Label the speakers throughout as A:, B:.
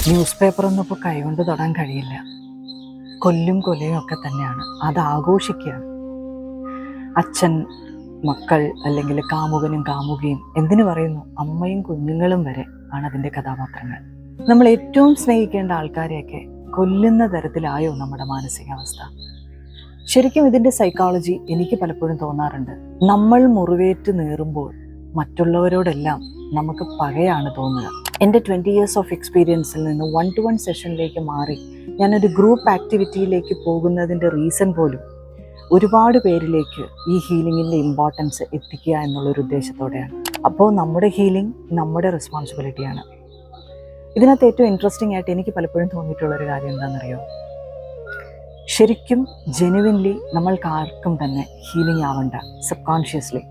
A: News പേപ്പറൊന്നും ഇപ്പോൾ കൈകൊണ്ട് തൊടാൻ കഴിയില്ല. കൊല്ലും കൊലയും ഒക്കെ തന്നെയാണ്. അത് ആഘോഷിക്കുകയാണ്. അച്ഛൻ, മക്കൾ, അല്ലെങ്കിൽ കാമുകനും കാമുകിയും, എന്തിനു പറയുന്നു, അമ്മയും കുഞ്ഞുങ്ങളും വരെ ആണ് അതിൻ്റെ കഥാപാത്രങ്ങൾ. നമ്മൾ ഏറ്റവും സ്നേഹിക്കേണ്ട ആൾക്കാരെയൊക്കെ കൊല്ലുന്ന തരത്തിലായോ നമ്മുടെ മാനസികാവസ്ഥ? ശരിക്കും ഇതിൻ്റെ സൈക്കോളജി എനിക്ക് പലപ്പോഴും തോന്നാറുണ്ട്. നമ്മൾ മുറിവേറ്റ് നീറുമ്പോൾ മറ്റുള്ളവരോടെല്ലാം നമുക്ക് പകയാണ് തോന്നുക. എൻ്റെ 20 years ഓഫ് എക്സ്പീരിയൻസിൽ നിന്ന് 1-to-1 സെഷനിലേക്ക് മാറി ഞാനൊരു ഗ്രൂപ്പ് ആക്ടിവിറ്റിയിലേക്ക് പോകുന്നതിൻ്റെ റീസൺ പോലും ഒരുപാട് പേരിലേക്ക് ഈ ഹീലിങ്ങിൻ്റെ ഇമ്പോർട്ടൻസ് എത്തിക്കുക എന്നുള്ളൊരു ഉദ്ദേശത്തോടെയാണ്. അപ്പോൾ നമ്മുടെ ഹീലിംഗ് നമ്മുടെ റെസ്പോൺസിബിലിറ്റിയാണ്. ഇതിനകത്ത് ഏറ്റവും ഇൻട്രസ്റ്റിംഗ് ആയിട്ട് എനിക്ക് പലപ്പോഴും തോന്നിയിട്ടുള്ളൊരു കാര്യം എന്താണെന്നറിയോ? ശരിക്കും ജെനുവിൻലി നമ്മൾക്കാർക്കും തന്നെ ഹീലിംഗ് ആവണ്ട സബ് കോൺഷ്യസ്ലി.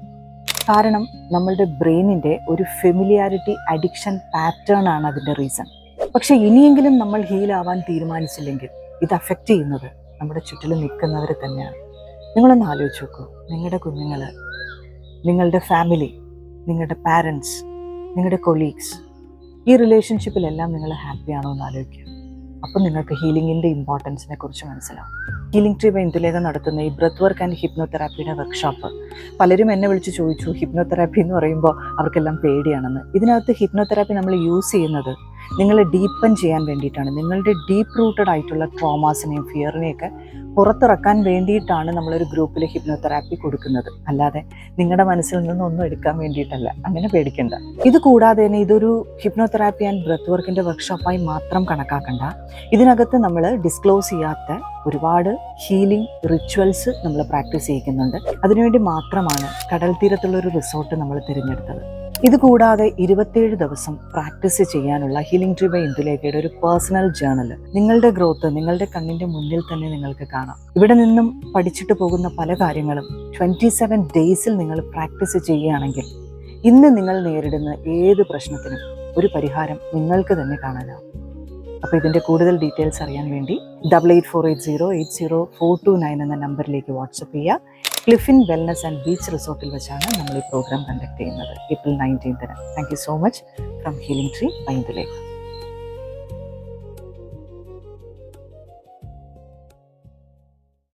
A: കാരണം നമ്മളുടെ ബ്രെയിനിൻ്റെ ഒരു ഫെമിലിയാരിറ്റി അഡിക്ഷൻ പാറ്റേൺ ആണ് അതിൻ്റെ റീസൺ. പക്ഷെ ഇനിയെങ്കിലും നമ്മൾ ഹീലാവാൻ തീരുമാനിച്ചില്ലെങ്കിൽ ഇത് അഫക്റ്റ് ചെയ്യുന്നത് നമ്മുടെ ചുറ്റിലും നിൽക്കുന്നവർ തന്നെയാണ്. നിങ്ങളൊന്ന് ആലോചിച്ച് നോക്കൂ. നിങ്ങളുടെ കുഞ്ഞുങ്ങൾ, നിങ്ങളുടെ ഫാമിലി, നിങ്ങളുടെ പാരൻസ്, നിങ്ങളുടെ കൊളീഗ്സ്, ഈ റിലേഷൻഷിപ്പിലെല്ലാം നിങ്ങൾ ഹാപ്പിയാണോ എന്ന് ആലോചിക്കുക. അപ്പം നിങ്ങൾക്ക് ഹീലിങ്ങിൻ്റെ ഇമ്പോർട്ടൻസിനെ കുറിച്ച് മനസ്സിലാവും. ഹീലിംഗ് ട്രീ ബൈ ഇന്ദുലേഖ നടത്തുന്ന ഈ ബ്രെത്ത് വർക്ക് ആൻഡ് ഹിപ്നോതെറാപ്പിയുടെ വർക്ക്ഷോപ്പ് പലരും എന്നെ വിളിച്ച് ചോദിച്ചു, ഹിപ്നോതെറാപ്പി എന്ന് പറയുമ്പോൾ അവർക്കെല്ലാം പേടിയാണെന്ന്. ഇതിനകത്ത് ഹിപ്നോതെറാപ്പി നമ്മൾ യൂസ് ചെയ്യുന്നത് നിങ്ങളെ ഡീപ്പൻ ചെയ്യാൻ വേണ്ടിയിട്ടാണ്. നിങ്ങളുടെ ഡീപ്പ് റൂട്ടഡ് ആയിട്ടുള്ള ട്രോമാസിനെയും ഫിയറിനെയൊക്കെ പുറത്തിറക്കാൻ വേണ്ടിയിട്ടാണ് നമ്മളൊരു ഗ്രൂപ്പിൽ ഹിപ്നോതെറാപ്പി കൊടുക്കുന്നത്. അല്ലാതെ നിങ്ങളുടെ മനസ്സിൽ നിന്നൊന്നും എടുക്കാൻ വേണ്ടിയിട്ടല്ല. അങ്ങനെ പേടിക്കണ്ട. ഇത് കൂടാതെ തന്നെ ഇതൊരു ഹിപ്നോതെറാപ്പി ആൻഡ് ബ്രെത്ത് വർക്കിൻ്റെ വർക്ക്ഷോപ്പായി മാത്രം കണക്കാക്കണ്ട. ഇതിനകത്ത് നമ്മൾ ഡിസ്ക്ലോസ് ചെയ്യാത്ത ഒരുപാട് ഹീലിംഗ് റിച്വൽസ് നമ്മൾ പ്രാക്ടീസ് ചെയ്യിക്കുന്നുണ്ട്. അതിനുവേണ്ടി മാത്രമാണ് കടൽ തീരത്തുള്ള ഒരു റിസോർട്ട് നമ്മൾ തിരഞ്ഞെടുത്തത്. ഇത് കൂടാതെ 27 ദിവസം പ്രാക്ടീസ് ചെയ്യാനുള്ള ഹീലിംഗ് ട്രീ ബൈ ഇന്ദുലേഖയുടെ ഒരു പേഴ്സണൽ ജേർണൽ, നിങ്ങളുടെ ഗ്രോത്ത് നിങ്ങളുടെ കണ്ണിൻ്റെ മുന്നിൽ തന്നെ നിങ്ങൾക്ക് കാണാം. ഇവിടെ നിന്നും പഠിച്ചിട്ട് പോകുന്ന പല കാര്യങ്ങളും 27 ഡേയ്സിൽ നിങ്ങൾ പ്രാക്ടീസ് ചെയ്യുകയാണെങ്കിൽ ഇന്ന് നിങ്ങൾ നേരിടുന്ന ഏത് പ്രശ്നത്തിനും ഒരു പരിഹാരം നിങ്ങൾക്ക് തന്നെ കാണാനാവും. അപ്പോൾ ഇതിൻ്റെ കൂടുതൽ ഡീറ്റെയിൽസ് അറിയാൻ വേണ്ടി 8848080429 എന്ന നമ്പറിലേക്ക് വാട്സപ്പ് ചെയ്യുക. ക്ലിഫിൻ വെൽനസ് ആൻഡ് ബീച്ച് റിസോർട്ടിൽ വെച്ചാണ് നമ്മൾ ഈ പ്രോഗ്രാം കണ്ടക്ട് ചെയ്യുന്നത് April 19. Thank you so much from Healing Tree by Indulekha.